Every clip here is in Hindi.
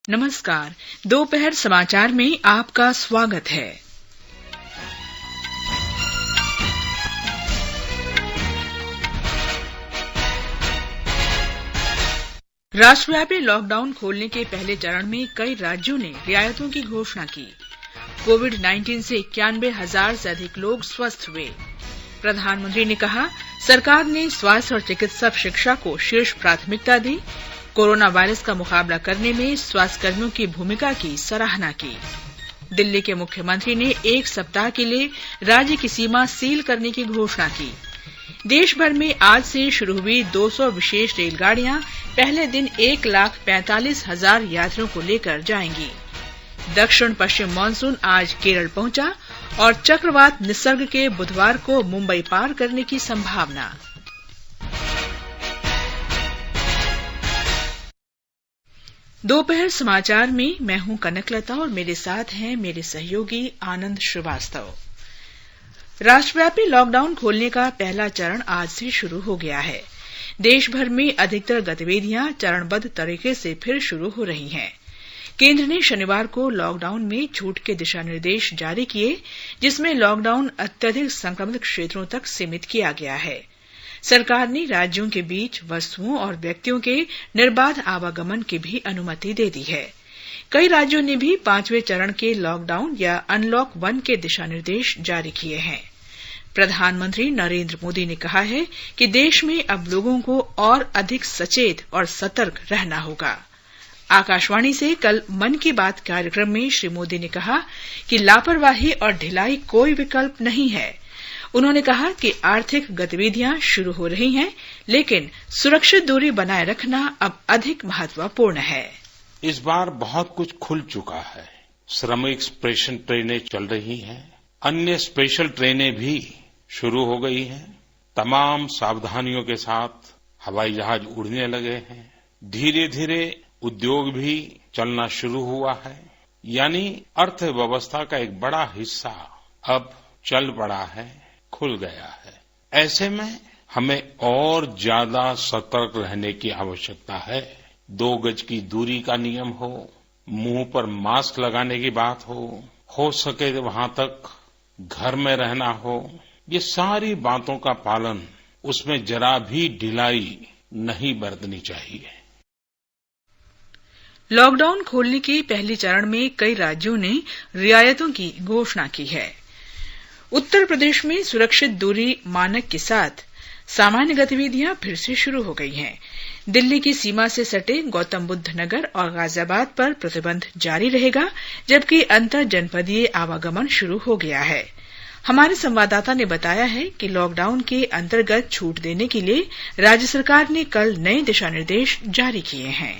नमस्कार, दोपहर समाचार में आपका स्वागत है। राष्ट्रव्यापी लॉकडाउन खोलने के पहले चरण में कई राज्यों ने रियायतों की घोषणा की। कोविड-19 से 91,000 से अधिक लोग स्वस्थ हुए। प्रधानमंत्री ने कहा, सरकार ने स्वास्थ्य और चिकित्सा शिक्षा को शीर्ष प्राथमिकता दी। कोरोना वायरस का मुकाबला करने में स्वास्थ्यकर्मियों की भूमिका की सराहना की। दिल्ली के मुख्यमंत्री ने 1 सप्ताह के लिए राज्य की सीमा सील करने की घोषणा की। देश भर में आज से शुरू हुई 200 विशेष रेलगाड़ियां पहले दिन 1,45,000 यात्रियों को लेकर जाएंगी। दक्षिण पश्चिम मानसून आज केरल पहुंचा और चक्रवात निसर्ग के बुधवार को मुंबई पार करने की संभावना। दोपहर समाचार में मैं हूं कनकलता और मेरे साथ हैं मेरे सहयोगी आनंद श्रीवास्तव। राष्ट्रव्यापी लॉकडाउन खोलने का पहला चरण आज से शुरू हो गया है। देश भर में अधिकतर गतिविधियां चरणबद्ध तरीके से फिर शुरू हो रही हैं। केंद्र ने शनिवार को लॉकडाउन में छूट के दिशा निर्देश जारी किए, जिसमें लॉकडाउन अत्यधिक संक्रमित क्षेत्रों तक सीमित किया गया है। सरकार ने राज्यों के बीच वस्तुओं और व्यक्तियों के निर्बाध आवागमन की भी अनुमति दे दी है। कई राज्यों ने भी 5वें चरण के लॉकडाउन या अनलॉक 1 के दिशा निर्देश जारी किए हैं। प्रधानमंत्री नरेंद्र मोदी ने कहा है कि देश में अब लोगों को और अधिक सचेत और सतर्क रहना होगा। आकाशवाणी से कल मन की बात कार्यक्रम में श्री मोदी ने कहा कि लापरवाही और ढिलाई कोई विकल्प नहीं है। उन्होंने कहा कि आर्थिक गतिविधियां शुरू हो रही हैं, लेकिन सुरक्षित दूरी बनाए रखना अब अधिक महत्वपूर्ण है। इस बार बहुत कुछ खुल चुका है। श्रमिक स्पेशल ट्रेनें चल रही हैं, अन्य स्पेशल ट्रेनें भी शुरू हो गई हैं। तमाम सावधानियों के साथ हवाई जहाज उड़ने लगे हैं। धीरे धीरे उद्योग भी चलना शुरू हुआ है, यानी अर्थव्यवस्था का एक बड़ा हिस्सा अब चल पड़ा है, खुल गया है। ऐसे में हमें और ज्यादा सतर्क रहने की आवश्यकता है। 2 गज की दूरी का नियम हो, मुंह पर मास्क लगाने की बात हो सके तो वहां तक घर में रहना हो, ये सारी बातों का पालन, उसमें जरा भी ढिलाई नहीं बरतनी चाहिए। लॉकडाउन खोलने के पहले चरण में कई राज्यों ने रियायतों की घोषणा की है। उत्तर प्रदेश में सुरक्षित दूरी मानक के साथ सामान्य गतिविधियां फिर से शुरू हो गई हैं। दिल्ली की सीमा से सटे गौतम बुद्ध नगर और गाजियाबाद पर प्रतिबंध जारी रहेगा, जबकि अंतर जनपदीय आवागमन शुरू हो गया है। हमारे संवाददाता ने बताया है कि लॉकडाउन के अंतर्गत छूट देने के लिए राज्य सरकार ने कल नए दिशा निर्देश जारी किए हैं।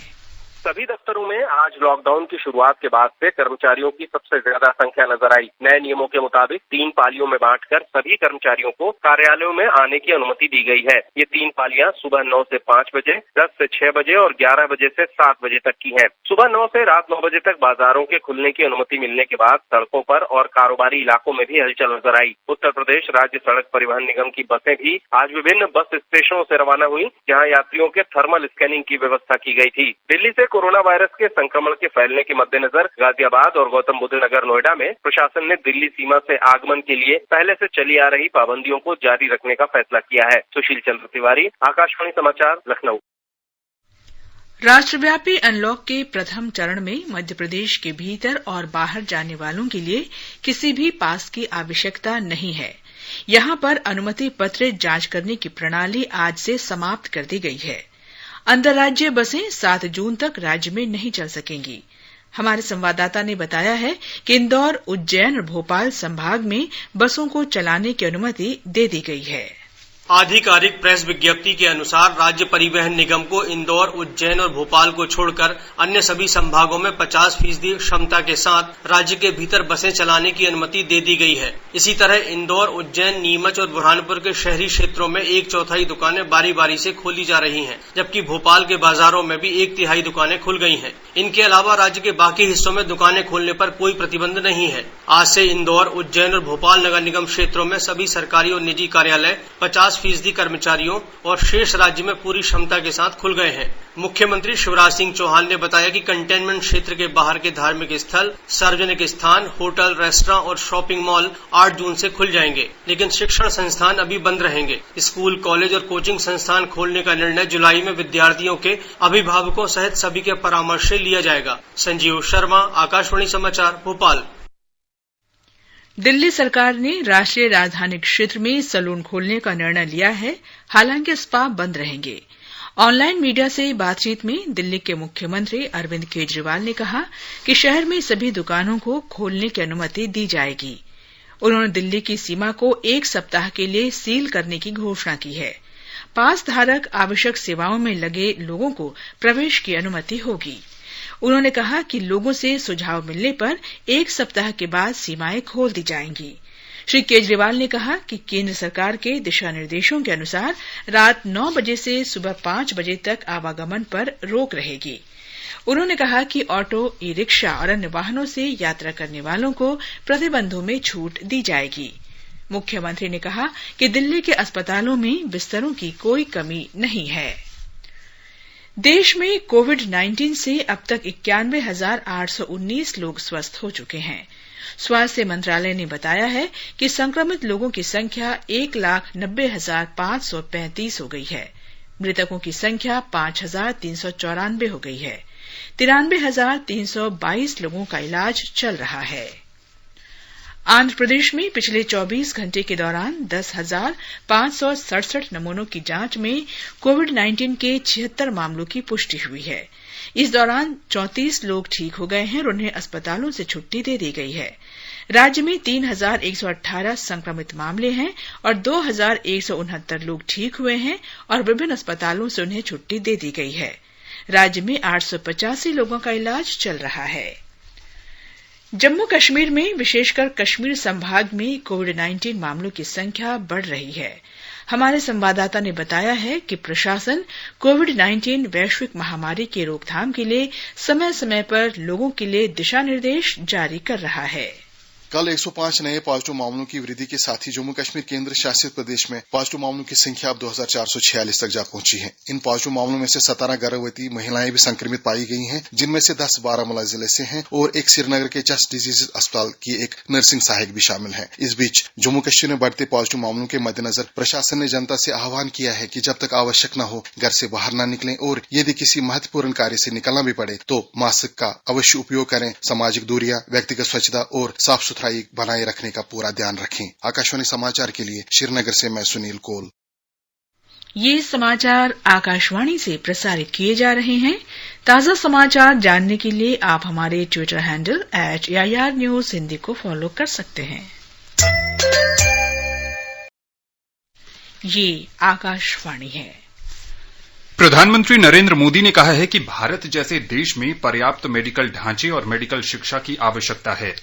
सभी दफ्तरों में आज लॉकडाउन की शुरुआत के बाद से कर्मचारियों की सबसे ज्यादा संख्या नजर आई। नए नियमों के मुताबिक 3 पालियों में बांटकर सभी कर्मचारियों को कार्यालयों में आने की अनुमति दी गई है। ये 3 पालियां सुबह 9 से 5 बजे, 10 से 6 बजे और 11 बजे से 7 बजे तक की हैं। सुबह 9 से रात 9 बजे तक बाजारों के खुलने की अनुमति मिलने के बाद सड़कों पर और कारोबारी इलाकों में भी हलचल नजर आई। उत्तर प्रदेश राज्य सड़क परिवहन निगम की बसें भी आज विभिन्न बस स्टेशनों से रवाना हुई, जहाँ यात्रियों के थर्मल स्कैनिंग की व्यवस्था की गई थी। दिल्ली से कोरोना वायरस के संक्रमण के फैलने के मद्देनजर गाजियाबाद और गौतम बुद्ध नगर नोएडा में प्रशासन ने दिल्ली सीमा से आगमन के लिए पहले से चली आ रही पाबंदियों को जारी रखने का फैसला किया है। सुशील चंद्र तिवारी, आकाशवाणी समाचार, लखनऊ। राष्ट्रव्यापी अनलॉक के प्रथम चरण में मध्य प्रदेश के भीतर और बाहर जाने वालों के लिए किसी भी पास की आवश्यकता नहीं है। यहां पर अनुमति पत्र जांच करने की प्रणाली आज से समाप्त कर दी गई है। अंतर्राज्यीय बसें 7 जून तक राज्य में नहीं चल सकेंगी। हमारे संवाददाता ने बताया है कि इंदौर, उज्जैन और भोपाल संभाग में बसों को चलाने की अनुमति दे दी गई है। आधिकारिक प्रेस विज्ञप्ति के अनुसार राज्य परिवहन निगम को इंदौर, उज्जैन और भोपाल को छोड़कर अन्य सभी संभागों में 50% क्षमता के साथ राज्य के भीतर बसें चलाने की अनुमति दे दी गई है। इसी तरह इंदौर, उज्जैन, नीमच और बुरहानपुर के शहरी क्षेत्रों में 1/4 दुकानें बारी बारी से खोली जा रही हैं, जबकि भोपाल के बाजारों में भी 1/3 दुकानें खुल गई हैं। इनके अलावा राज्य के बाकी हिस्सों में दुकानें खोलने पर कोई प्रतिबंध नहीं है। आज से इंदौर, उज्जैन और भोपाल नगर निगम क्षेत्रों में सभी सरकारी और निजी कार्यालय 50 50% कर्मचारियों और शेष राज्य में पूरी क्षमता के साथ खुल गए हैं। मुख्यमंत्री शिवराज सिंह चौहान ने बताया कि कंटेनमेंट क्षेत्र के बाहर के धार्मिक स्थल, सार्वजनिक स्थान, होटल, रेस्टोरेंट और शॉपिंग मॉल 8 जून से खुल जाएंगे, लेकिन शिक्षण संस्थान अभी बंद रहेंगे। स्कूल, कॉलेज और कोचिंग संस्थान खोलने का निर्णय जुलाई में विद्यार्थियों के अभिभावकों सहित सभी के परामर्श से लिया जाएगा। संजीव शर्मा, आकाशवाणी समाचार, भोपाल। दिल्ली सरकार ने राष्ट्रीय राजधानी क्षेत्र में सैलून खोलने का निर्णय लिया है, हालांकि स्पा बंद रहेंगे। ऑनलाइन मीडिया से बातचीत में दिल्ली के मुख्यमंत्री अरविंद केजरीवाल ने कहा कि शहर में सभी दुकानों को खोलने की अनुमति दी जाएगी। उन्होंने दिल्ली की सीमा को 1 सप्ताह के लिए सील करने की घोषणा की है। पास धारक आवश्यक सेवाओं में लगे लोगों को प्रवेश की अनुमति होगी। उन्होंने कहा कि लोगों से सुझाव मिलने पर 1 सप्ताह के बाद सीमाएं खोल दी जाएंगी। श्री केजरीवाल ने कहा कि केंद्र सरकार के दिशा निर्देशों के अनुसार रात 9 बजे से सुबह 5 बजे तक आवागमन पर रोक रहेगी। उन्होंने कहा कि ऑटो, ई रिक्शा और अन्य वाहनों से यात्रा करने वालों को प्रतिबंधों में छूट दी जाएगी। मुख्यमंत्री ने कहा कि दिल्ली के अस्पतालों में बिस्तरों की कोई कमी नहीं है। देश में कोविड-19 से अब तक 91,819 लोग स्वस्थ हो चुके हैं। स्वास्थ्य मंत्रालय ने बताया है कि संक्रमित लोगों की संख्या 1,90,535 हो गई है। मृतकों की संख्या 5,394 हो गई है। 93,322 लोगों का इलाज चल रहा है। आंध्र प्रदेश में पिछले 24 घंटे के दौरान 10,567 नमूनों की जांच में कोविड-19 के 76 मामलों की पुष्टि हुई है। इस दौरान 34 लोग ठीक हो गए हैं और उन्हें अस्पतालों से छुट्टी दे दी गई है। राज्य में 3,118 संक्रमित मामले हैं और 2,169 लोग ठीक हुए हैं और विभिन्न अस्पतालों से उन्हें छुट्टी दे दी गई है। राज्य में 885 लोगों का इलाज चल रहा है। जम्मू कश्मीर में विशेषकर कश्मीर संभाग में कोविड-19 मामलों की संख्या बढ़ रही है। हमारे संवाददाता ने बताया है कि प्रशासन कोविड-19 वैश्विक महामारी की रोकथाम के लिए समय समय पर लोगों के लिए दिशा निर्देश जारी कर रहा है। कल 105 नए पॉजिटिव मामलों की वृद्धि के साथ ही जम्मू कश्मीर केंद्र शासित प्रदेश में पॉजिटिव मामलों की संख्या अब 2,446 तक जा पहुंची है। इन पॉजिटिव मामलों में से 17 गर्भवती महिलाएं भी संक्रमित पाई गई हैं, जिनमें से 10 बारामूला जिले से हैं और एक श्रीनगर के चेस्ट डिजीज अस्पताल की एक नर्सिंग सहायक भी शामिल है। इस बीच जम्मू कश्मीर में बढ़ते पॉजिटिव मामलों के मद्देनजर प्रशासन ने जनता से आह्वान किया है कि जब तक आवश्यक न हो घर से बाहर न निकलें और यदि किसी महत्वपूर्ण कार्य से निकलना भी पड़े तो मास्क का अवश्य उपयोग करें, सामाजिक दूरियां, व्यक्तिगत स्वच्छता और साफ सुथराई बनाए रखने का पूरा ध्यान रखें। आकाशवाणी समाचार के लिए श्रीनगर से मैं सुनील कोल। ये समाचार आकाशवाणी से प्रसारित किए जा रहे हैं। ताजा समाचार जानने के लिए आप हमारे Twitter handle @AIR News Hindi को फॉलो कर सकते हैं। ये आकाशवाणी है। प्रधानमंत्री नरेंद्र मोदी ने कहा है कि भारत जैसे देश में पर्याप्त मेडिकल ढांचे और मेडिकल शिक्षा की आवश्यकता है।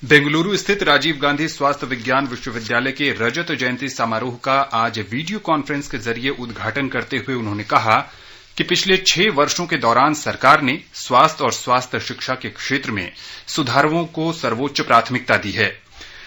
बेंगलुरु स्थित राजीव गांधी स्वास्थ्य विज्ञान विश्वविद्यालय के रजत जयंती समारोह का आज वीडियो कॉन्फ्रेंस के जरिए उद्घाटन करते हुए उन्होंने कहा कि पिछले 6 वर्षों के दौरान सरकार ने स्वास्थ्य और स्वास्थ्य शिक्षा के क्षेत्र में सुधारों को सर्वोच्च प्राथमिकता दी है।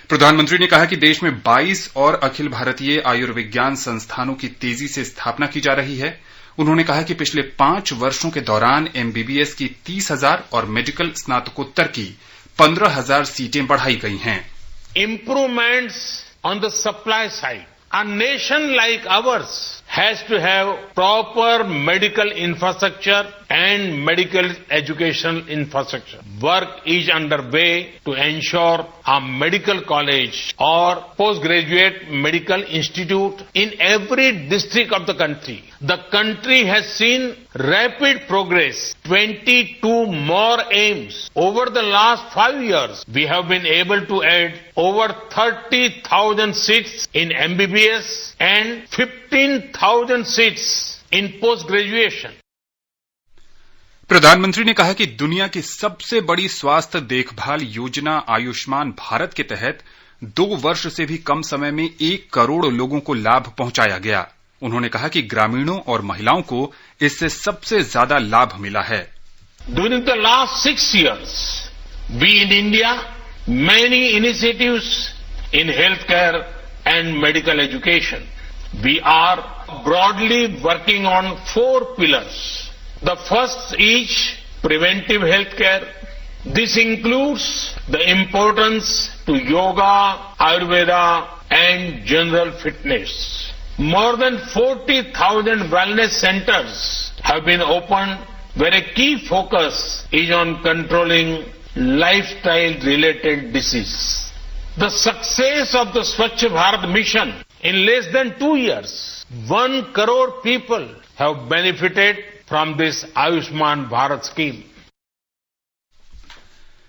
प्रधानमंत्री ने कहा कि देश में 22 और अखिल भारतीय आयुर्विज्ञान संस्थानों की तेजी से स्थापना की जा रही है। उन्होंने कहा कि पिछले 5 वर्षों के दौरान MBBS की 30,000 और मेडिकल स्नातकोत्तर की 15,000 सीटें बढ़ाई गई हैं। Improvements on the supply side. A nation like ours has to have proper medical infrastructure and medical educational infrastructure. Work is underway to ensure a medical college or postgraduate medical institute in every district of the country. The country has seen rapid progress. 22 more AIIMS. Over the last 5 years, we have been able to add over 30,000 seats in MBBS and 15,000 seats in post-graduation. प्रधानमंत्री ने कहा कि दुनिया की सबसे बड़ी स्वास्थ्य देखभाल योजना आयुष्मान भारत के तहत 2 वर्ष से भी कम समय में 1 करोड़ लोगों को लाभ पहुंचाया गया। उन्होंने कहा कि ग्रामीणों और महिलाओं को इससे सबसे ज्यादा लाभ मिला है। During the last 6 years, we in India many initiatives in healthcare and medical education. We are broadly working on 4 pillars. The first is preventive healthcare. This includes the importance to yoga, Ayurveda, and general fitness. More than 40,000 wellness centers have been opened where a key focus is on controlling lifestyle-related disease. The success of the Swachh Bharat mission in less than 2 years, 1 crore people have benefited from this Ayushman Bharat scheme.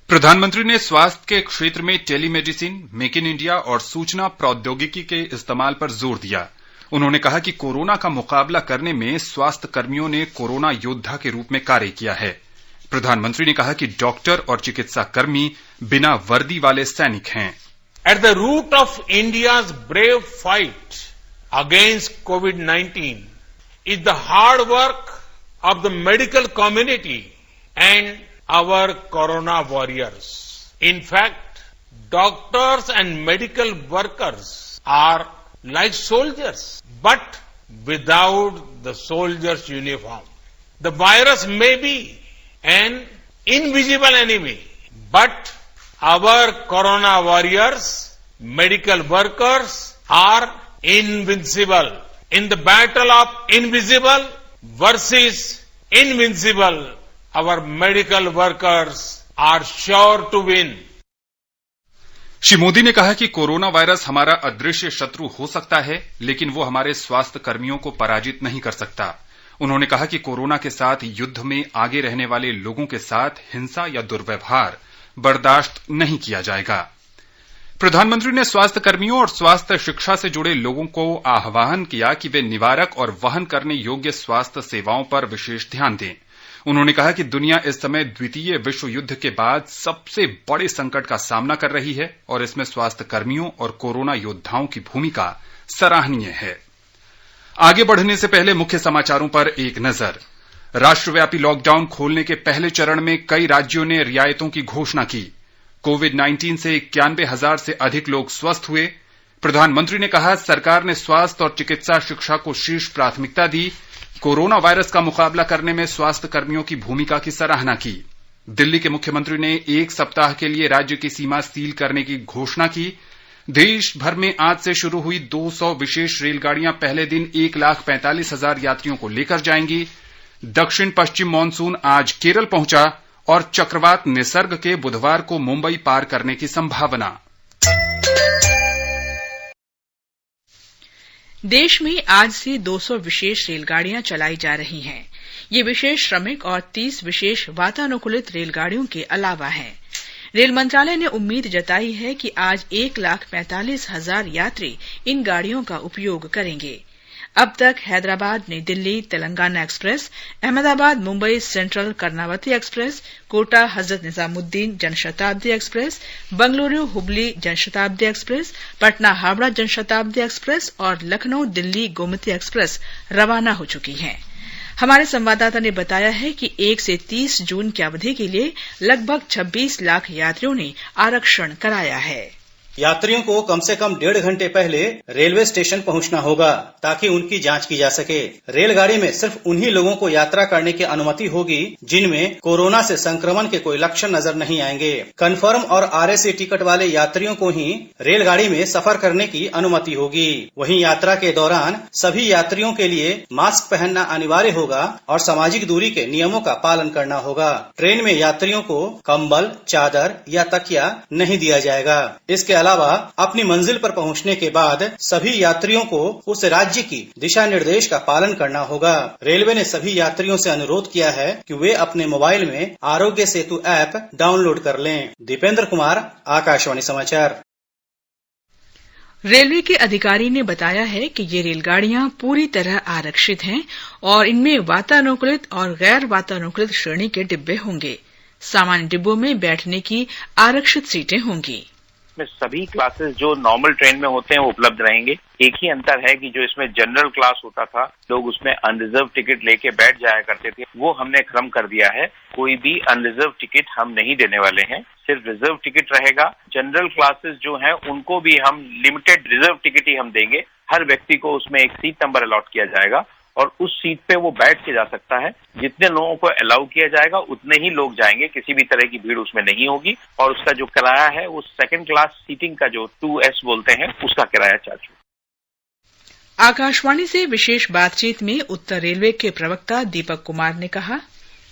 प्रधानमंत्री ने स्वास्थ्य के क्षेत्र में टेलीमेडिसिन, मेक इन इंडिया और सूचना प्रौद्योगिकी के इस्तेमाल पर जोर दिया। उन्होंने कहा कि कोरोना का मुकाबला करने में स्वास्थ्य कर्मियों ने कोरोना योद्धा के रूप में कार्य किया है। प्रधानमंत्री ने कहा कि डॉक्टर और चिकित्सा कर्मी बिना वर्दी वाले सैनिक हैं। At the root of India's brave fight against COVID-19 is the hard work of the medical community and our corona warriors. In fact, doctors and medical workers are like soldiers, but without the soldier's uniform. The virus may be an invisible enemy, but our corona warriors, medical workers are invincible. In the battle of invisible versus invincible, our medical workers are sure to win. Shri Modi ने कहा कि कोरोना वायरस हमारा अदृश्य शत्रु हो सकता है, लेकिन वो हमारे स्वास्थ्य कर्मियों को पराजित नहीं कर सकता। उन्होंने कहा कि कोरोना के साथ युद्ध में आगे रहने वाले लोगों के साथ हिंसा या दुर्व्यवहार बर्दाश्त नहीं किया जाएगा। प्रधानमंत्री ने स्वास्थ्य कर्मियों और स्वास्थ्य शिक्षा से जुड़े लोगों को आह्वान किया कि वे निवारक और वहन करने योग्य स्वास्थ्य सेवाओं पर विशेष ध्यान दें। उन्होंने कहा कि दुनिया इस समय द्वितीय विश्व युद्ध के बाद सबसे बड़े संकट का सामना कर रही है और इसमें स्वास्थ्य कर्मियों और कोरोना योद्धाओं की भूमिका सराहनीय है। आगे बढ़ने से पहले मुख्य समाचारों पर एक नजर। राष्ट्रव्यापी लॉकडाउन खोलने के पहले चरण में कई राज्यों ने रियायतों की घोषणा की। कोविड-19 से 91,000 से अधिक लोग स्वस्थ हुए। प्रधानमंत्री ने कहा, सरकार ने स्वास्थ्य और चिकित्सा शिक्षा को शीर्ष प्राथमिकता दी। कोरोना वायरस का मुकाबला करने में स्वास्थ्य कर्मियों की भूमिका की सराहना की। दिल्ली के मुख्यमंत्री ने 1 सप्ताह के लिए राज्य की सीमा सील करने की घोषणा की। देश भर में आज से शुरू हुई 200 विशेष रेलगाड़ियां पहले दिन 1,45,000 यात्रियों को लेकर जाएंगी। दक्षिण पश्चिम मानसून आज केरल पहुंचा और चक्रवात निसर्ग के बुधवार को मुंबई पार करने की संभावना। देश में आज से 200 विशेष रेलगाड़ियां चलाई जा रही हैं। ये विशेष श्रमिक और 30 विशेष वातानुकूलित रेलगाड़ियों के अलावा हैं। रेल मंत्रालय ने उम्मीद जताई है कि आज 1,45,000 यात्री इन गाड़ियों का उपयोग करेंगे। अब तक Hyderabad Nai Delhi Telangana express, Ahmedabad Mumbai central Karnavati express, Kota Hazrat Nizamuddin Janshatabdi express, Bengaluru Hubli Janshatabdi express, Patna Howrah Janshatabdi express और लखनऊ दिल्ली गोमती एक्सप्रेस रवाना हो चुकी हैं। हमारे संवाददाता ने बताया है कि 1 से 30 जून की अवधि के लिए लगभग 26 लाख यात्रियों ने आरक्षण कराया है। यात्रियों को कम से कम 1.5 घंटे पहले रेलवे स्टेशन पहुंचना होगा ताकि उनकी जांच की जा सके। रेलगाड़ी में सिर्फ उन्हीं लोगों को यात्रा करने की अनुमति होगी जिनमें कोरोना से संक्रमण के कोई लक्षण नजर नहीं आएंगे। कन्फर्म और RAC टिकट वाले यात्रियों को ही रेलगाड़ी में सफर करने की अनुमति होगी। वहीं यात्रा के दौरान सभी यात्रियों के लिए मास्क पहनना अनिवार्य होगा और सामाजिक दूरी के नियमों का पालन करना होगा। ट्रेन में यात्रियों को कंबल, चादर या तकिया नहीं दिया जाएगा। इसके अलावा अपनी मंजिल पर पहुंचने के बाद सभी यात्रियों को उस राज्य की दिशा निर्देश का पालन करना होगा। रेलवे ने सभी यात्रियों से अनुरोध किया है कि वे अपने मोबाइल में आरोग्य सेतु ऐप डाउनलोड कर लें। दीपेंद्र कुमार, आकाशवाणी समाचार। रेलवे के अधिकारी ने बताया है कि ये रेलगाड़ियां पूरी तरह आरक्षित हैं और इनमें वातानुकूलित और गैर वातानुकूलित श्रेणी के डिब्बे होंगे। सामान्य डिब्बों में बैठने की आरक्षित सीटें होंगी। इसमें सभी क्लासेस जो नॉर्मल ट्रेन में होते हैं वो उपलब्ध रहेंगे। एक ही अंतर है कि जो इसमें जनरल क्लास होता था, लोग उसमें अनरिजर्व टिकट लेके बैठ जाया करते थे, वो हमने खत्म कर दिया है। कोई भी अनरिजर्व टिकट हम नहीं देने वाले हैं, सिर्फ रिजर्व टिकट रहेगा। जनरल क्लासेस जो हैं उनको भी हम लिमिटेड रिजर्व टिकट ही हम देंगे। हर व्यक्ति को उसमें एक सीट नंबर अलॉट किया जाएगा और उस सीट पे वो बैठ के जा सकता है। जितने लोगों को अलाउ किया जाएगा उतने ही लोग जाएंगे, किसी भी तरह की भीड़ उसमें नहीं होगी। और उसका जो किराया है वो सेकंड क्लास सीटिंग का जो 2S बोलते हैं उसका किराया चार्ज होगा। आकाशवाणी से विशेष बातचीत में उत्तर रेलवे के प्रवक्ता दीपक कुमार ने कहा,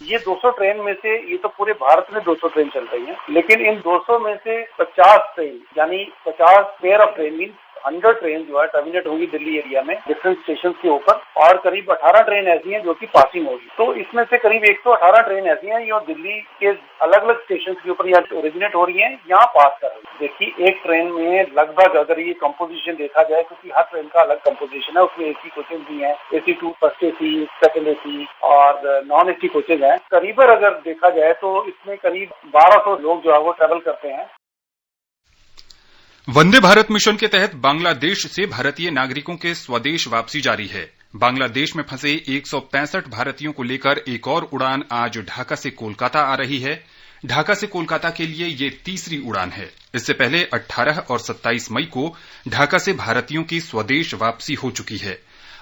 ये 200 ट्रेन में से ये तो पूरे भारत में 200 ट्रेन चल रही हैं, लेकिन इन 200 में से 50 ट्रेन यानी 50 pair of train mean 100 train जो है टर्मिनेट होगी दिल्ली एरिया में डिफरेंट स्टेशन के ऊपर और करीब 18 ट्रेन ऐसी हैं जो कि पासिंग होगी। तो इसमें से करीब 118 ट्रेन ऐसी हैं जो दिल्ली के अलग अलग स्टेशन के ऊपर यहाँ ओरिजिनेट हो रही हैं, यहाँ पास कर रही है। देखिए एक ट्रेन में लगभग अगर ये कंपोजिशन देखा जाए, क्योंकि हर ट्रेन का अलग कंपोजिशन है, उसमें AC कोचेज भी हैं, AC2 first AC second AC और नॉन AC कोचेज हैं। करीबन अगर देखा जाए तो इसमें करीब 1200 लोग जो है वो ट्रेवल करते हैं। वंदे भारत मिशन के तहत बांग्लादेश से भारतीय नागरिकों के स्वदेश वापसी जारी है। बांग्लादेश में फंसे 165 भारतीयों को लेकर एक और उड़ान आज ढाका से कोलकाता आ रही है। ढाका से कोलकाता के लिए ये तीसरी उड़ान है। इससे पहले 18 और 27 मई को ढाका से भारतीयों की स्वदेश वापसी हो चुकी है।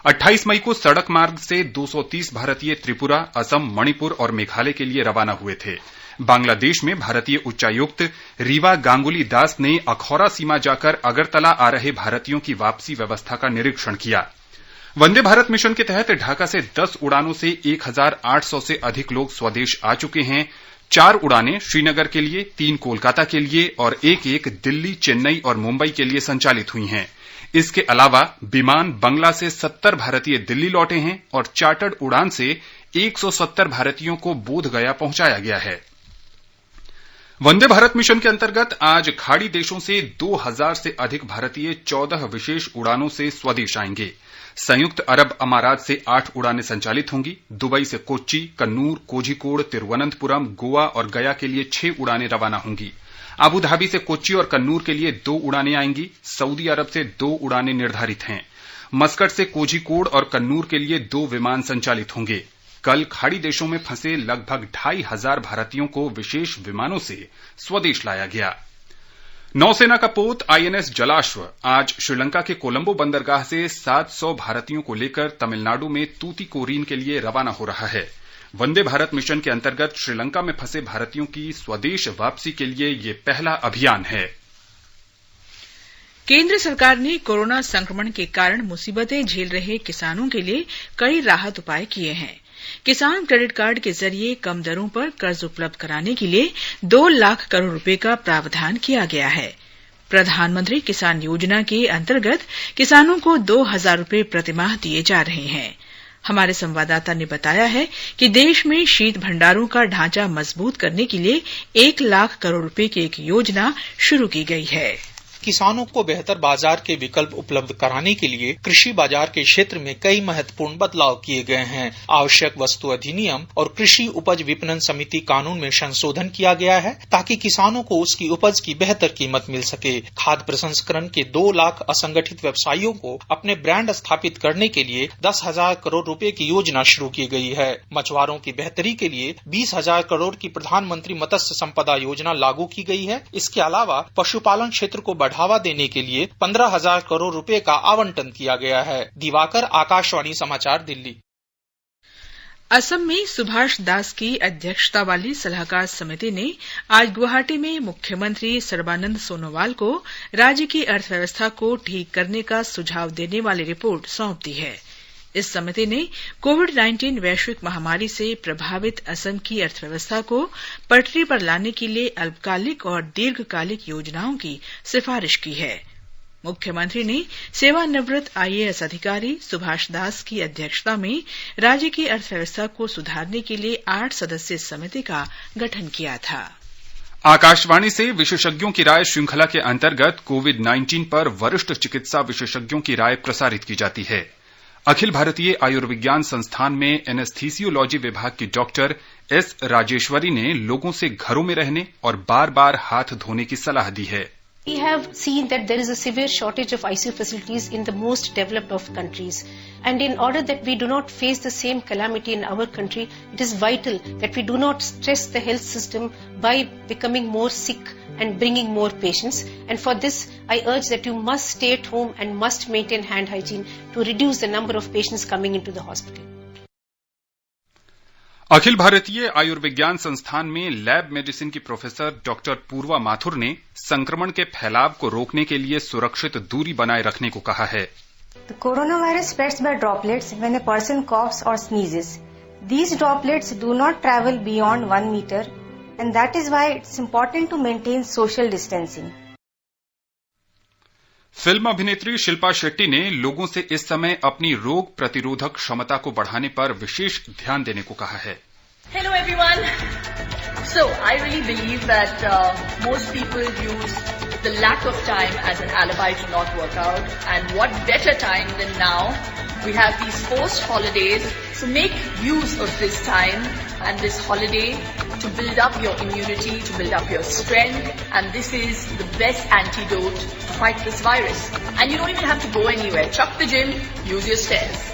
28 मई को सड़क मार्ग से 230 भारतीय त्रिपुरा, असम, मणिपुर और मेघालय के लिए रवाना हुए थे। बांग्लादेश में भारतीय उच्चायुक्त रीवा गांगुली दास ने अखौरा सीमा जाकर अगरतला आ रहे भारतीयों की वापसी व्यवस्था का निरीक्षण किया। वंदे भारत मिशन के तहत ढाका से 10 उड़ानों से 1800 से अधिक लोग स्वदेश आ चुके हैं। 4 उड़ानें श्रीनगर के लिए, 3 कोलकाता के लिए और एक दिल्ली, चेन्नई और मुंबई के लिए संचालित हुई हैं। इसके अलावा विमान बंगला से 70 भारतीय दिल्ली लौटे हैं और चार्टर्ड उड़ान से 170 भारतीयों को बोधगया पहुंचाया गया है। वंदे भारत मिशन के अंतर्गत आज खाड़ी देशों से 2000 से अधिक भारतीय 14 विशेष उड़ानों से स्वदेश आएंगे। संयुक्त अरब अमारात से 8 उड़ानें संचालित होंगी। दुबई से कोच्चि, कन्नूर, कोझिकोड, तिरुवनंतपुरम, गोवा और गया के लिए 6 उड़ानें रवाना होंगी। अबू धाबी से कोच्चि और कन्नूर के लिए 2 उड़ानें आएंगी। सऊदी अरब से 2 उड़ानें निर्धारित हैं। मस्कट से कोझिकोड और कन्नूर के लिए 2 विमान संचालित होंगे। कल खाड़ी देशों में फंसे लगभग 2500 भारतीयों को विशेष विमानों से स्वदेश लाया गया। नौसेना का पोत INS जलाश्व आज श्रीलंका के कोलंबो बंदरगाह से 700 भारतीयों को लेकर तमिलनाडु में तूतीकोरीन के लिए रवाना हो रहा है। वंदे भारत मिशन के अंतर्गत श्रीलंका में फंसे भारतीयों की स्वदेश वापसी के लिए ये पहला अभियान है। केंद्र सरकार ने कोरोना संक्रमण के कारण मुसीबतें झेल रहे किसानों के लिए कई राहत उपाय किए हैं। किसान क्रेडिट कार्ड के जरिए कम दरों पर कर्ज उपलब्ध कराने के लिए 2 लाख करोड़ रुपए का प्रावधान किया गया है। प्रधानमंत्री किसान योजना के अंतर्गत किसानों को 2000 रुपए प्रतिमाह दिए जा रहे हैं। हमारे संवाददाता ने बताया है कि देश में शीत भंडारों का ढांचा मजबूत करने के लिए 1 लाख करोड़ रुपए की एक योजना शुरू की गई है। किसानों को बेहतर बाजार के विकल्प उपलब्ध कराने के लिए कृषि बाजार के क्षेत्र में कई महत्वपूर्ण बदलाव किए गए हैं। आवश्यक वस्तु अधिनियम और कृषि उपज विपणन समिति कानून में संशोधन किया गया है ताकि किसानों को उसकी उपज की बेहतर कीमत मिल सके। खाद्य प्रसंस्करण के 2 लाख असंगठित व्यवसायियों को अपने ब्रांड स्थापित करने के लिए 10,000 करोड़ रुपए की योजना शुरू की गई है। मछुआरों की बेहतरी के लिए 20,000 करोड़ की प्रधानमंत्री मत्स्य संपदा योजना लागू की गई है। इसके अलावा पशुपालन क्षेत्र को बढ़ावा देने के लिए 15,000 करोड़ रुपए का आवंटन किया गया है। दिवाकर, आकाशवाणी समाचार, दिल्ली। असम में सुभाष दास की अध्यक्षता वाली सलाहकार समिति ने आज गुवाहाटी में मुख्यमंत्री सर्बानंद सोनोवाल को राज्य की अर्थव्यवस्था को ठीक करने का सुझाव देने वाली रिपोर्ट सौंप दी है। इस समिति ने कोविड-19 वैश्विक महामारी से प्रभावित असम की अर्थव्यवस्था को पटरी पर लाने के लिए अल्पकालिक और दीर्घकालिक योजनाओं की सिफारिश की है। मुख्यमंत्री ने सेवानिवृत्त IAS अधिकारी सुभाष दास की अध्यक्षता में राज्य की अर्थव्यवस्था को सुधारने के लिए 8 सदस्यीय समिति का गठन किया था। आकाशवाणी से विशेषज्ञों की राय श्रृंखला के अंतर्गत कोविड-19 पर वरिष्ठ चिकित्सा विशेषज्ञों की राय प्रसारित की जाती है। अखिल भारतीय आयुर्विज्ञान संस्थान में एनेस्थीसियोलॉजी विभाग की डॉक्टर S. राजेश्वरी ने लोगों से घरों में रहने और बार बार हाथ धोने की सलाह दी है। We have seen that there is a severe shortage of ICU facilities in the most developed of countries. And in order that we do not face the same calamity in our country, it is vital that we do not stress the health system by becoming more sick and bringing more patients. And for this, I urge that you must stay at home and must maintain hand hygiene to reduce the number of patients coming into the hospital. Akhil Bharatiya Ayurvigyan संस्थान में लैब मेडिसिन की प्रोफेसर डॉक्टर पूर्वा माथुर ने संक्रमण के फैलाव को रोकने के लिए सुरक्षित दूरी बनाए रखने को कहा है। The coronavirus spreads by droplets when a person coughs or sneezes. These droplets do not travel beyond 1 meter, and that is why it's important to maintain social distancing. Film अभिनेत्री शिल्पा शेट्टी ने लोगों से इस समय अपनी रोग प्रतिरोधक क्षमता को बढ़ाने पर विशेष ध्यान देने को कहा है। Hello everyone. So I really believe that most people use the lack of time as an alibi to not work out, and what better time than now? We have these forced holidays, so make use of this time and this holiday to build up your immunity, to build up your strength, and this is the best antidote to fight this virus. And you don't even have to go anywhere. Chuck the gym, use your stairs.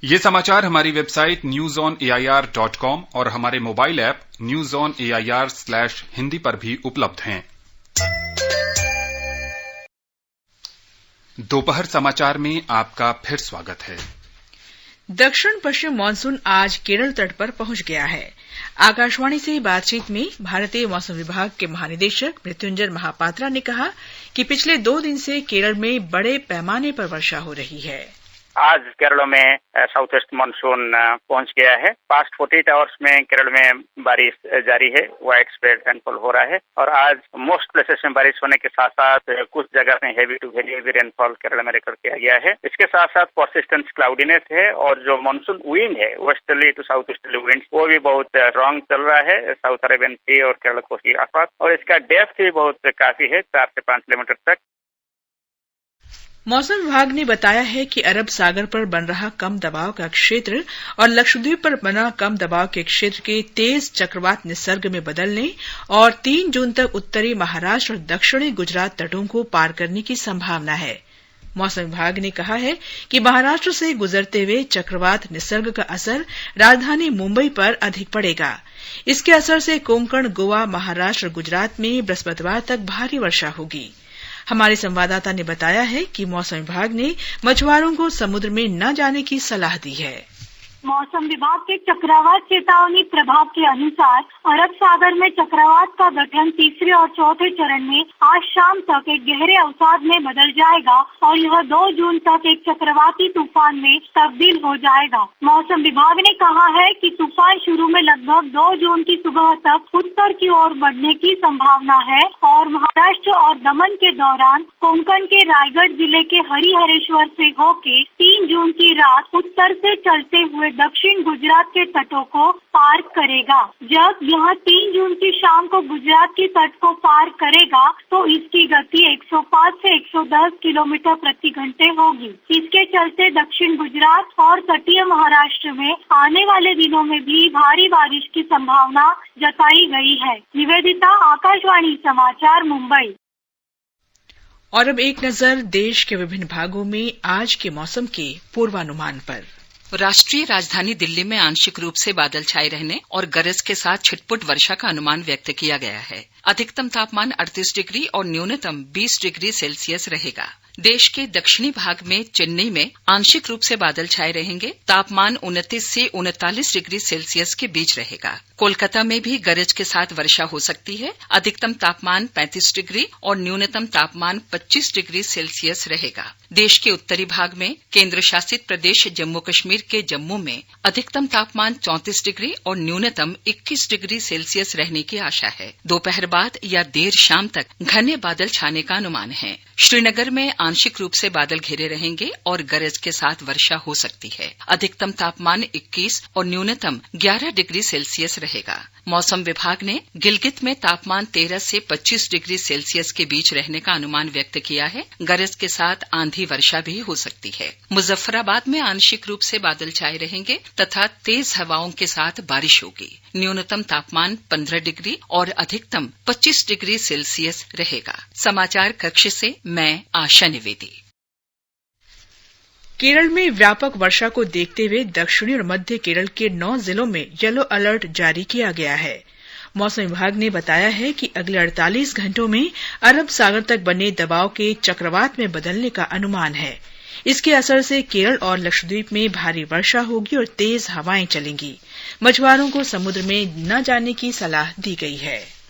ये समाचार हमारी वेबसाइट newsonair.com और हमारे मोबाइल ऐप newsonair/hindi पर भी उपलब्ध हैं। दोपहर समाचार में आपका फिर स्वागत है। दक्षिण पश्चिम मानसून आज केरल तट पर पहुंच गया है। आकाशवाणी से बातचीत में भारतीय मौसम विभाग के महानिदेशक मृत्युंजय महापात्रा ने कहा कि पिछले 2 दिन से केरल में बड़े पैमाने पर वर्षा हो रही है। आज केरल में साउथ ईस्ट मानसून पहुंच गया है। पास्ट 48 आवर्स में केरल में बारिश जारी है, वाइड स्प्रेड रेनफॉल हो रहा है और आज मोस्ट प्लेसेस में बारिश होने के साथ साथ कुछ जगह में heavy to very heavy rainfall Kerala में रिकॉर्ड किया गया है। इसके साथ साथ परसिस्टेंट क्लाउडीनेस है और जो मानसून विंड है westerly to south easterly wind वो भी बहुत स्ट्रांग चल रहा है साउथ अरेबियन सी और केरल कोस्ट के आसपास, और इसका डेप्थ भी बहुत काफी है, 4 से 5 किलोमीटर तक। मौसम विभाग ने बताया है कि अरब सागर पर बन रहा कम दबाव का क्षेत्र और लक्षद्वीप पर बना कम दबाव के क्षेत्र के तेज चक्रवात निसर्ग में बदलने और 3 जून तक उत्तरी महाराष्ट्र और दक्षिणी गुजरात तटों को पार करने की संभावना है। मौसम विभाग ने कहा है कि महाराष्ट्र से गुजरते हुए चक्रवात निसर्ग का असर राजधानी मुंबई पर अधिक पड़ेगा। इसके असर से कोंकण, गोवा, महाराष्ट्र, गुजरात में बृहस्पतिवार तक भारी वर्षा होगी। हमारे संवाददाता ने बताया है कि मौसम विभाग ने मछुआरों को समुद्र में न जाने की सलाह दी है। मौसम विभाग के चक्रवात चेतावनी प्रभाव के अनुसार अरब सागर में चक्रवात का गठन तीसरे और चौथे चरण में आज शाम तक एक गहरे अवसाद में बदल जाएगा और यह 2 जून तक एक चक्रवाती तूफान में तब्दील हो जाएगा। मौसम विभाग ने कहा है कि तूफान शुरू में लगभग 2 जून की सुबह तक उत्तर की ओर बढ़ने की संभावना है और महाराष्ट्र और दमन के दौरान कोंकण के रायगढ़ जिले के हरिहरेश्वर से होके 3 जून की रात उत्तर से चलते हुए दक्षिण गुजरात के तटों को पार करेगा। जब यह 3 जून की शाम को गुजरात की तट को पार करेगा तो इसकी गति 105 से 110 किलोमीटर प्रति घंटे होगी। इसके चलते दक्षिण गुजरात और तटीय महाराष्ट्र में आने वाले दिनों में भी भारी बारिश की संभावना जताई गई है। निवेदिता, आकाशवाणी समाचार, मुंबई। और अब एक नजर देश के विभिन्न भागों में आज के मौसम के पूर्वानुमान पर। राष्ट्रीय राजधानी दिल्ली में आंशिक रूप से बादल छाए रहने और गरज के साथ छिटपुट वर्षा का अनुमान व्यक्त किया गया है। अधिकतम तापमान 38 डिग्री और न्यूनतम 20 डिग्री सेल्सियस रहेगा। देश के दक्षिणी भाग में चेन्नई में आंशिक रूप से बादल छाए रहेंगे। तापमान 29 से 39 डिग्री सेल्सियस के बीच रहेगा। कोलकाता में भी गरज के साथ वर्षा हो सकती है। अधिकतम तापमान 35 डिग्री और न्यूनतम तापमान 25 डिग्री सेल्सियस रहेगा। देश के उत्तरी भाग में केंद्र शासित प्रदेश जम्मू कश्मीर के जम्मू में अधिकतम तापमान 34 डिग्री और न्यूनतम 21 डिग्री सेल्सियस रहने की आशा है। दोपहर बाद या देर शाम तक घने बादल छाने का अनुमान है। श्रीनगर में आंशिक रूप से बादल घिरे रहेंगे और गरज के साथ वर्षा हो सकती है। अधिकतम तापमान 21 और न्यूनतम 11 डिग्री सेल्सियस रहेगा। रहेगा। मौसम विभाग ने गिलगित में तापमान 13 से 25 डिग्री सेल्सियस के बीच रहने का अनुमान व्यक्त किया है। गरज के साथ आंधी वर्षा भी हो सकती है। मुजफ्फराबाद में आंशिक रूप से बादल छाए रहेंगे तथा तेज हवाओं के साथ बारिश होगी। न्यूनतम तापमान 15 डिग्री और अधिकतम 25 डिग्री सेल्सियस रहेगा। समाचार कक्ष से मैं आशा निवेदी। केरल में व्यापक वर्षा को देखते हुए दक्षिणी और मध्य केरल के 9 जिलों में येलो अलर्ट जारी किया गया है। मौसम विभाग ने बताया है कि अगले 48 घंटों में अरब सागर तक बने दबाव के चक्रवात में बदलने का अनुमान है। इसके असर से केरल और लक्षद्वीप में भारी वर्षा होगी और तेज हवाएं चलेंगी। मछुआरों को समुद्र में न जाने की सलाह दी गई है।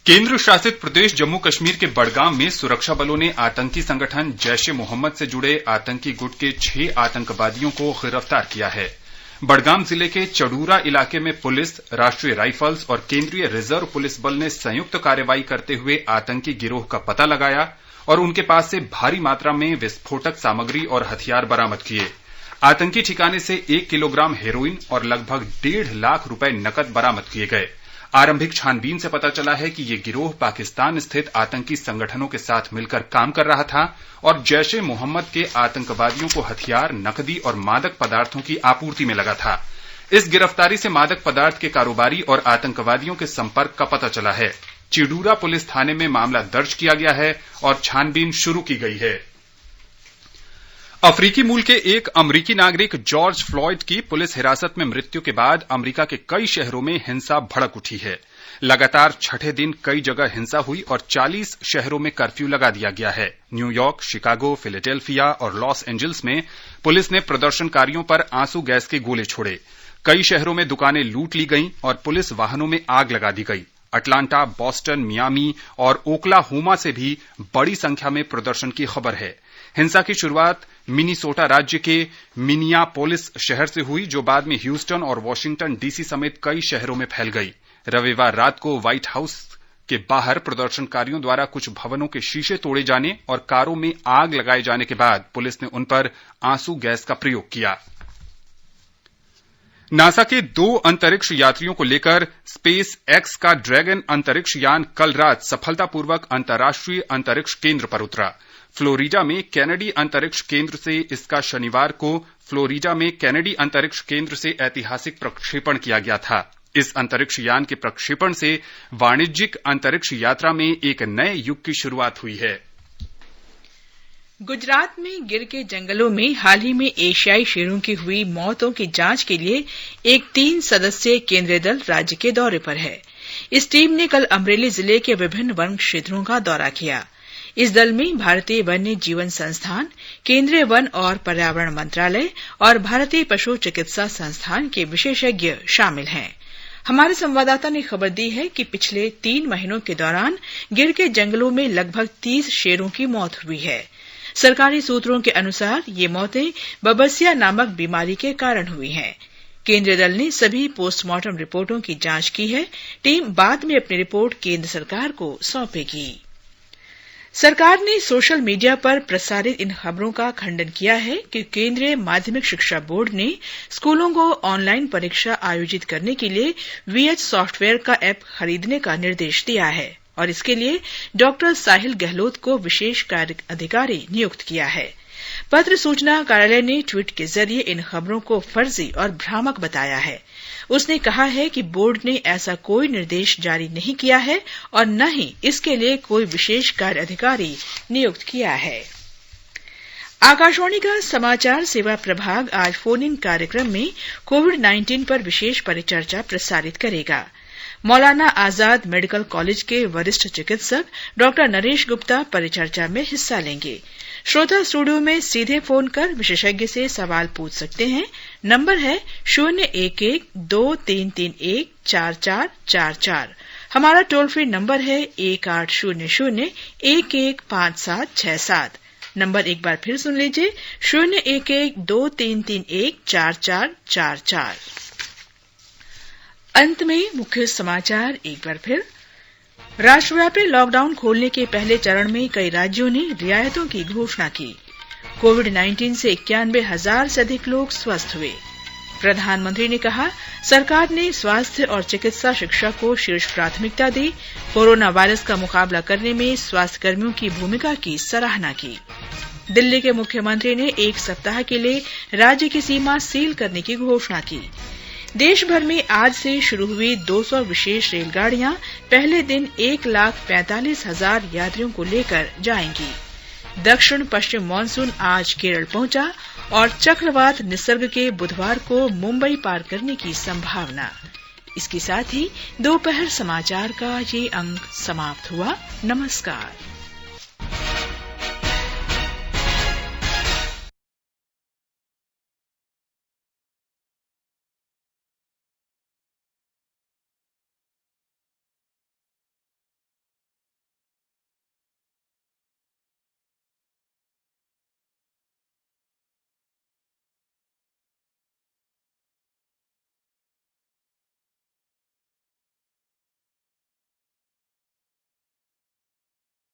केंद्र शासित प्रदेश जम्मू कश्मीर के बडगाम में सुरक्षा बलों ने आतंकी संगठन जैश ए मोहम्मद से जुड़े आतंकी गुट के 6 आतंकवादियों को गिरफ्तार किया है। बडगाम जिले के चडूरा इलाके में पुलिस, राष्ट्रीय राइफल्स और केंद्रीय रिजर्व पुलिस बल ने संयुक्त कार्रवाई करते हुए आतंकी गिरोह का पता लगाया और उनके पास से भारी मात्रा में विस्फोटक सामग्री और हथियार बरामद किए। आतंकी ठिकाने से 1 किलोग्राम हेरोइन और लगभग 1.5 लाख रुपए नकद बरामद किए गए। आरंभिक छानबीन से पता चला है कि ये गिरोह पाकिस्तान स्थित आतंकी संगठनों के साथ मिलकर काम कर रहा था और जैश ए मोहम्मद के आतंकवादियों को हथियार, नकदी और मादक पदार्थों की आपूर्ति में लगा था। इस गिरफ्तारी से मादक पदार्थ के कारोबारी और आतंकवादियों के संपर्क का पता चला है। चिडूरा पुलिस थाने में मामला दर्ज किया गया है और छानबीन शुरू की गई है। अफ्रीकी मूल के एक अमरीकी नागरिक जॉर्ज फ्लॉयड की पुलिस हिरासत में मृत्यु के बाद अमरीका के कई शहरों में हिंसा भड़क उठी है। लगातार छठे दिन कई जगह हिंसा हुई और 40 शहरों में कर्फ्यू लगा दिया गया है। न्यूयॉर्क, शिकागो, फिलाडेल्फिया और लॉस एंजल्स में पुलिस ने प्रदर्शनकारियों पर आंसू गैस के गोले छोड़े। कई शहरों में दुकानें लूट ली गईं और पुलिस वाहनों में आग लगा दी गई। अटलांटा, बॉस्टन, मियामी और ओक्लाहोमा से भी बड़ी संख्या में प्रदर्शन की खबर है। हिंसा की शुरुआत मिनीसोटा राज्य के मिनियापोलिस शहर से हुई, जो बाद में ह्यूस्टन और वाशिंगटन डीसी समेत कई शहरों में फैल गई। रविवार रात को व्हाइट हाउस के बाहर प्रदर्शनकारियों द्वारा कुछ भवनों के शीशे तोड़े जाने और कारों में आग लगाए जाने के बाद पुलिस ने उन पर आंसू गैस का प्रयोग किया। नासा के 2 अंतरिक्ष यात्रियों को लेकर स्पेस एक्स का ड्रैगन अंतरिक्ष यान कल रात सफलतापूर्वक अंतर्राष्ट्रीय अंतरिक्ष केंद्र पर उतरा। फ्लोरिडा में कैनेडी अंतरिक्ष केंद्र से इसका शनिवार को फ्लोरिडा में कैनेडी अंतरिक्ष केंद्र से ऐतिहासिक प्रक्षेपण किया गया था। इस अंतरिक्ष यान के प्रक्षेपण से वाणिज्यिक अंतरिक्ष यात्रा में एक नए युग की शुरुआत हुई है। गुजरात में गिर के जंगलों में हाल ही में एशियाई शेरों की हुई मौतों की जांच के लिए एक 3 सदस्यीय केंद्रीय दल राज्य के दौरे पर है। इस टीम ने कल अमरेली जिले के विभिन्न वन क्षेत्रों का दौरा किया। इस दल में भारतीय वन्य जीवन संस्थान, केंद्रीय वन और पर्यावरण मंत्रालय और भारतीय पशु चिकित्सा संस्थान के विशेषज्ञ शामिल हैं। हमारे संवाददाता ने खबर दी है कि पिछले 3 महीनों के दौरान गिर के जंगलों में लगभग 30 शेरों की मौत हुई है। सरकारी सूत्रों के अनुसार ये मौतें बबसिया नामक बीमारी के कारण हुई हैं। केंद्रीय दल ने सभी पोस्टमार्टम रिपोर्टों की जांच की है। टीम बाद में अपनी रिपोर्ट केंद्र सरकार को सौंपेगी। सरकार ने सोशल मीडिया पर प्रसारित इन खबरों का खंडन किया है कि केंद्रीय माध्यमिक शिक्षा बोर्ड ने स्कूलों को ऑनलाइन परीक्षा आयोजित करने के लिए वीएच सॉफ्टवेयर का ऐप खरीदने का निर्देश दिया है और इसके लिए डॉक्टर साहिल गहलोत को विशेष कार्य अधिकारी नियुक्त किया है। पत्र सूचना कार्यालय ने ट्वीट के जरिए इन खबरों को फर्जी और भ्रामक बताया है। उसने कहा है कि बोर्ड ने ऐसा कोई निर्देश जारी नहीं किया है और न ही इसके लिए कोई विशेष कार्य अधिकारी नियुक्त किया है। आकाशवाणी का समाचार सेवा प्रभाग आज फोन इन कार्यक्रम में कोविड-19 पर विशेष परिचर्चा प्रसारित करेगा। मौलाना आजाद मेडिकल कॉलेज के वरिष्ठ चिकित्सक डॉक्टर नरेश गुप्ता परिचर्चा में हिस्सा लेंगे। श्रोता स्टूडियो में सीधे फोन कर विशेषज्ञ से सवाल पूछ सकते हैं। नंबर है 011-2331-4444। हमारा टोल फ्री नंबर है 1800-115767। नंबर एक बार फिर सुन लीजिए 011-2331-4444। अंत में मुख्य समाचार एक बार फिर। राष्ट्रव्यापी लॉकडाउन खोलने के पहले चरण में कई राज्यों ने रियायतों की घोषणा की। कोविड-19 से 91,000 से अधिक लोग स्वस्थ हुए। प्रधानमंत्री ने कहा, सरकार ने स्वास्थ्य और चिकित्सा शिक्षा को शीर्ष प्राथमिकता दी। कोरोना वायरस का मुकाबला करने में स्वास्थ्यकर्मियों की भूमिका की सराहना की। दिल्ली के मुख्यमंत्री ने 1 सप्ताह के लिए राज्य की सीमा सील करने की घोषणा की। देश भर में आज से शुरू हुई 200 विशेष रेलगाड़ियां पहले दिन 1,45,000 यात्रियों को लेकर जाएंगी। दक्षिण पश्चिम मानसून आज केरल पहुंचा और चक्रवात निसर्ग के बुधवार को मुंबई पार करने की संभावना। इसके साथ ही दोपहर समाचार का ये अंक समाप्त हुआ। नमस्कार।